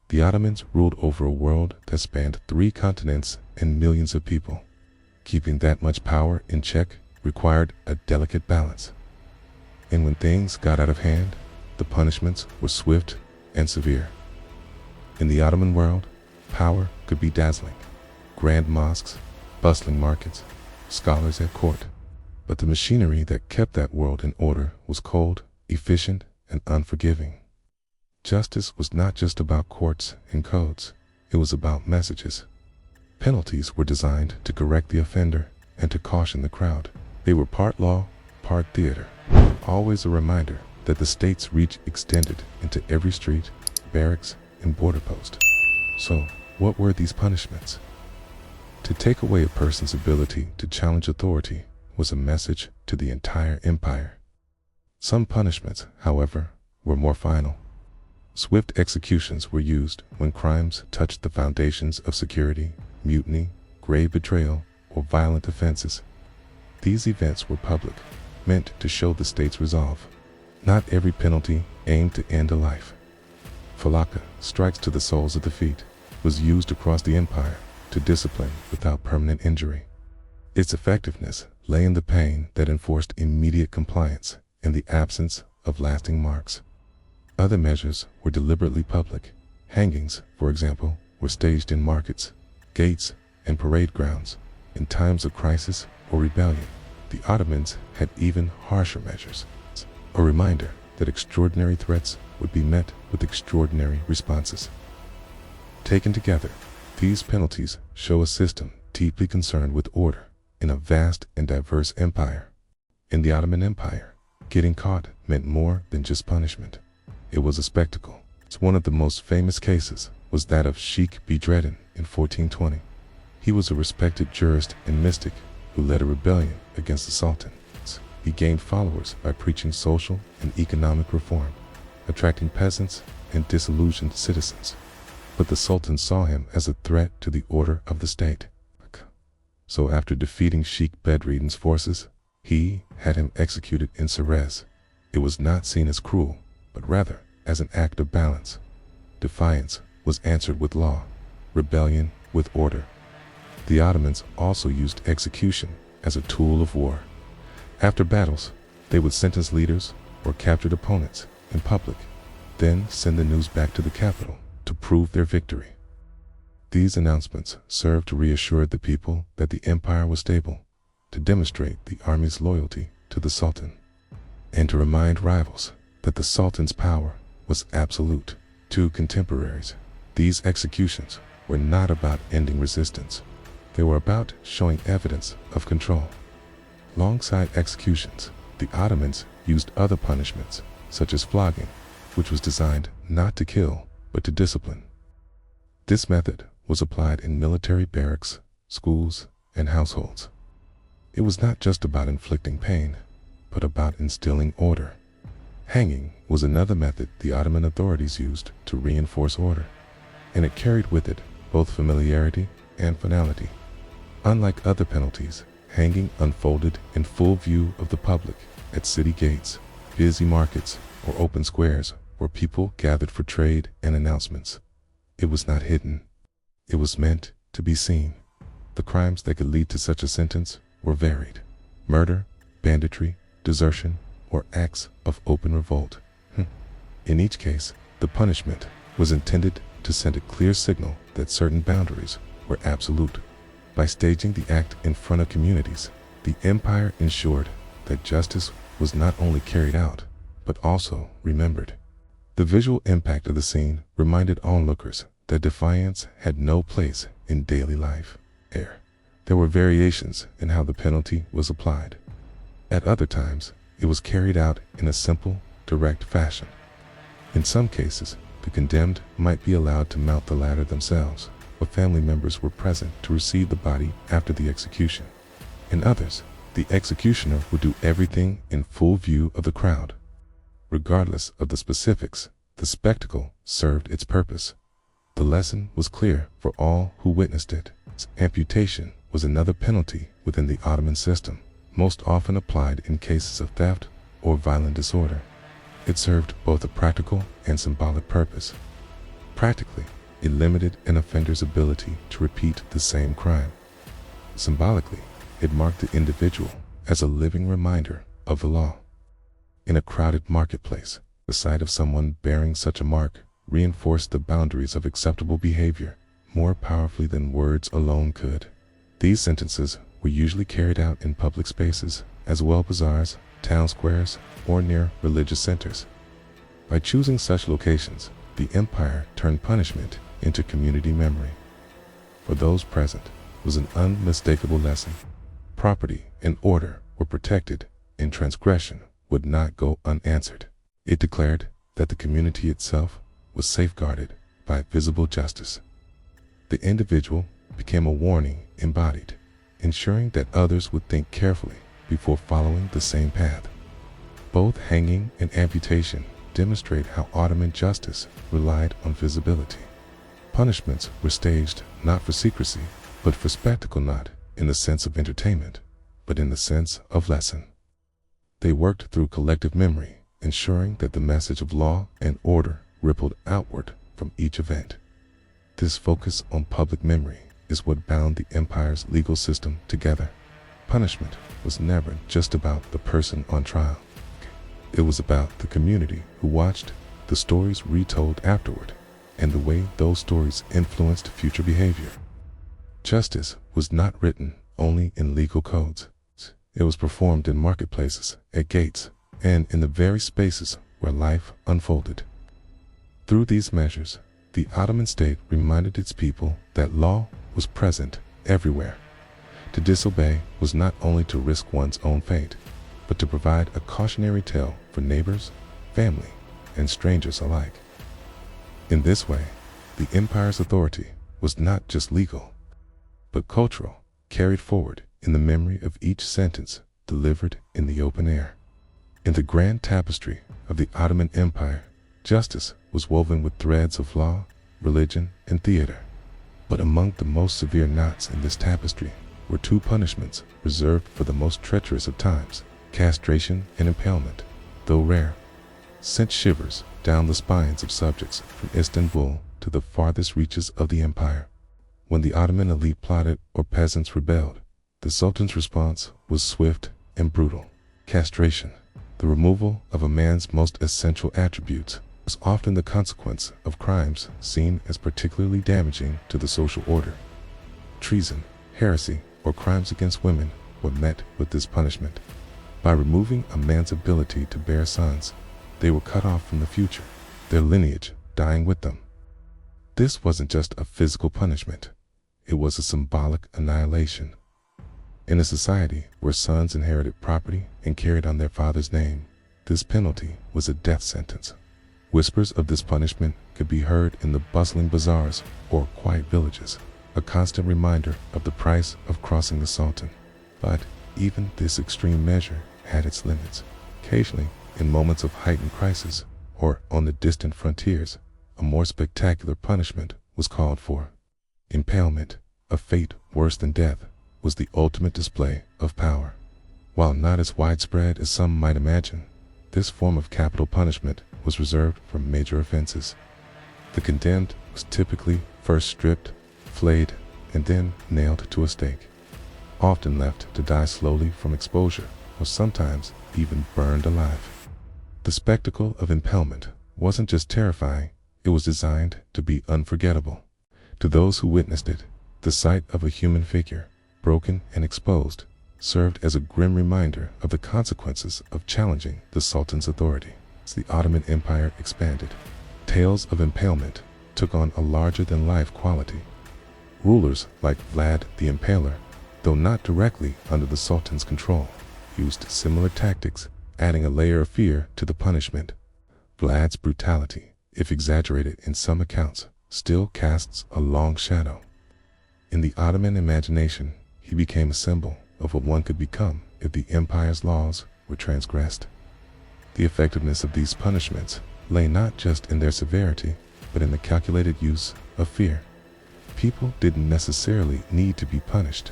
The Ottomans ruled over a world that spanned 3 continents and millions of people. Keeping that much power in check required a delicate balance. And when things got out of hand, the punishments were swift and severe. In the Ottoman world, power could be dazzling. Grand mosques, bustling markets, scholars at court. But the machinery that kept that world in order was cold, efficient, and unforgiving. Justice was not just about courts and codes, it was about messages. Penalties were designed to correct the offender and to caution the crowd. They were part law, part theater. Always a reminder that the state's reach extended into every street, barracks, and border post. So, what were these punishments? To take away a person's ability to challenge authority was a message to the entire empire. Some punishments, however, were more final. Swift executions were used when crimes touched the foundations of security, mutiny, grave betrayal, or violent offenses. These events were public, meant to show the state's resolve. Not every penalty aimed to end a life. Falaka, strikes to the soles of the feet, was used across the empire to discipline without permanent injury. Its effectiveness lay in the pain that enforced immediate compliance and the absence of lasting marks. Other measures were deliberately public. Hangings, for example, were staged in markets, gates, and parade grounds. In times of crisis or rebellion, the Ottomans had even harsher measures. A reminder that extraordinary threats would be met with extraordinary responses. Taken together, these penalties show a system deeply concerned with order in a vast and diverse empire. In the Ottoman Empire, getting caught meant more than just punishment. It was a spectacle. One of the most famous cases was that of Sheikh Bedreddin in 1420. He was a respected jurist and mystic who led a rebellion against the Sultan. He gained followers by preaching social and economic reform, attracting peasants and disillusioned citizens. But the Sultan saw him as a threat to the order of the state. So after defeating Sheikh Bedreddin's forces, he had him executed in Suez. It was not seen as cruel, but rather as an act of balance. Defiance was answered with law, rebellion with order. The Ottomans also used execution as a tool of war. After battles, they would sentence leaders or captured opponents in public, then send the news back to the capital to prove their victory. These announcements served to reassure the people that the empire was stable, to demonstrate the army's loyalty to the Sultan, and to remind rivals that the Sultan's power was absolute. To contemporaries, these executions were not about ending resistance. They were about showing evidence of control. Alongside executions, the Ottomans used other punishments, such as flogging, which was designed not to kill, but to discipline. This method was applied in military barracks, schools, and households. It was not just about inflicting pain, but about instilling order. Hanging was another method the Ottoman authorities used to reinforce order, and it carried with it both familiarity and finality. Unlike other penalties, hanging unfolded in full view of the public at city gates, busy markets, or open squares where people gathered for trade and announcements. It was not hidden. It was meant to be seen. The crimes that could lead to such a sentence were varied: murder, banditry, desertion, or acts of open revolt. In each case, the punishment was intended to send a clear signal that certain boundaries were absolute. By staging the act in front of communities, the empire ensured that justice was not only carried out, but also remembered. The visual impact of the scene reminded onlookers that defiance had no place in daily life. There were variations in how the penalty was applied. At other times, it was carried out in a simple, direct fashion. In some cases, the condemned might be allowed to mount the ladder themselves, or family members were present to receive the body after the execution. In others, the executioner would do everything in full view of the crowd. Regardless of the specifics, the spectacle served its purpose. The lesson was clear for all who witnessed it. Amputation was another penalty within the Ottoman system, most often applied in cases of theft or violent disorder. It served both a practical and symbolic purpose. Practically, it limited an offender's ability to repeat the same crime. Symbolically, it marked the individual as a living reminder of the law. In a crowded marketplace, the sight of someone bearing such a mark reinforced the boundaries of acceptable behavior more powerfully than words alone could. These sentences were usually carried out in public spaces, as well as bazaars, town squares, or near religious centers. By choosing such locations, the empire turned punishment into community memory. For those present, it was an unmistakable lesson. Property and order were protected, and transgression would not go unanswered. It declared that the community itself was safeguarded by visible justice. The individual became a warning embodied, ensuring that others would think carefully before following the same path. Both hanging and amputation demonstrate how Ottoman justice relied on visibility. Punishments were staged not for secrecy, but for spectacle, not in the sense of entertainment, but in the sense of lesson. They worked through collective memory, ensuring that the message of law and order rippled outward from each event. This focus on public memory is what bound the empire's legal system together. Punishment was never just about the person on trial. It was about the community who watched, the stories retold afterward, and the way those stories influenced future behavior. Justice was not written only in legal codes. It was performed in marketplaces, at gates, and in the very spaces where life unfolded. Through these measures, the Ottoman state reminded its people that law was present everywhere. To disobey was not only to risk one's own fate, but to provide a cautionary tale for neighbors, family, and strangers alike. In this way, the empire's authority was not just legal, but cultural, carried forward in the memory of each sentence delivered in the open air. In the grand tapestry of the Ottoman Empire, justice was woven with threads of law, religion, and theater. But among the most severe knots in this tapestry were two punishments reserved for the most treacherous of times: castration and impalement. Though rare, sent shivers down the spines of subjects from Istanbul to the farthest reaches of the empire. When the Ottoman elite plotted or peasants rebelled, the Sultan's response was swift and brutal. Castration, the removal of a man's most essential attributes, was often the consequence of crimes seen as particularly damaging to the social order. Treason, heresy, or crimes against women were met with this punishment. By removing a man's ability to bear sons, they were cut off from the future, their lineage dying with them. This wasn't just a physical punishment, it was a symbolic annihilation. In a society where sons inherited property and carried on their father's name, this penalty was a death sentence. Whispers of this punishment could be heard in the bustling bazaars or quiet villages, a constant reminder of the price of crossing the Sultan. But even this extreme measure had its limits. Occasionally, in moments of heightened crisis or on the distant frontiers, a more spectacular punishment was called for. Impalement, a fate worse than death, was the ultimate display of power. While not as widespread as some might imagine, this form of capital punishment was reserved for major offenses. The condemned was typically first stripped, flayed, and then nailed to a stake, often left to die slowly from exposure, or sometimes even burned alive. The spectacle of impalement wasn't just terrifying, it was designed to be unforgettable. To those who witnessed it, the sight of a human figure, broken and exposed, served as a grim reminder of the consequences of challenging the Sultan's authority. As the Ottoman Empire expanded, tales of impalement took on a larger-than-life quality. Rulers like Vlad the Impaler, though not directly under the Sultan's control, used similar tactics, adding a layer of fear to the punishment. Vlad's brutality, if exaggerated in some accounts, still casts a long shadow. In the Ottoman imagination, he became a symbol of what one could become if the empire's laws were transgressed. The effectiveness of these punishments lay not just in their severity, but in the calculated use of fear. People didn't necessarily need to be punished.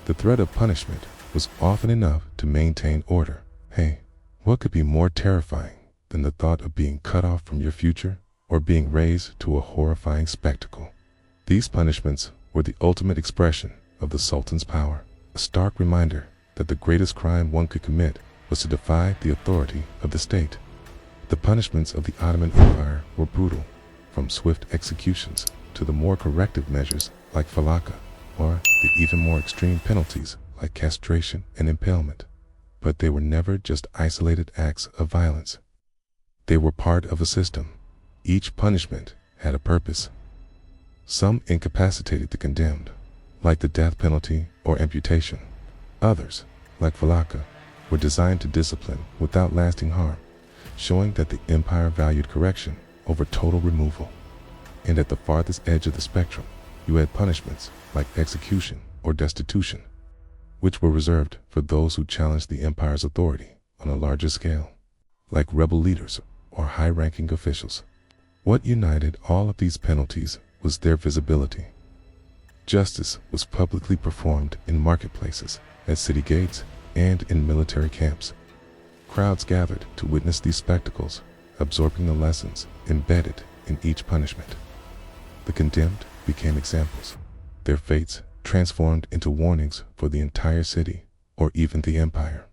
The threat of punishment was often enough to maintain order. Hey, what could be more terrifying than the thought of being cut off from your future or being razed to a horrifying spectacle. These punishments were the ultimate expression of the Sultan's power, a stark reminder that the greatest crime one could commit was to defy the authority of the state. The punishments of the Ottoman Empire were brutal, from swift executions to the more corrective measures like falaka, or the even more extreme penalties like castration and impalement. But they were never just isolated acts of violence. They were part of a system. Each punishment had a purpose. Some incapacitated the condemned, like the death penalty or amputation. Others, like falaka, were designed to discipline without lasting harm, showing that the empire valued correction over total removal. And at the farthest edge of the spectrum, you had punishments like execution or destitution, which were reserved for those who challenged the empire's authority on a larger scale, like rebel leaders or high-ranking officials. What united all of these penalties was their visibility. Justice was publicly performed in marketplaces, at city gates, and in military camps. Crowds gathered to witness these spectacles, absorbing the lessons embedded in each punishment. The condemned became examples, their fates transformed into warnings for the entire city or even the empire.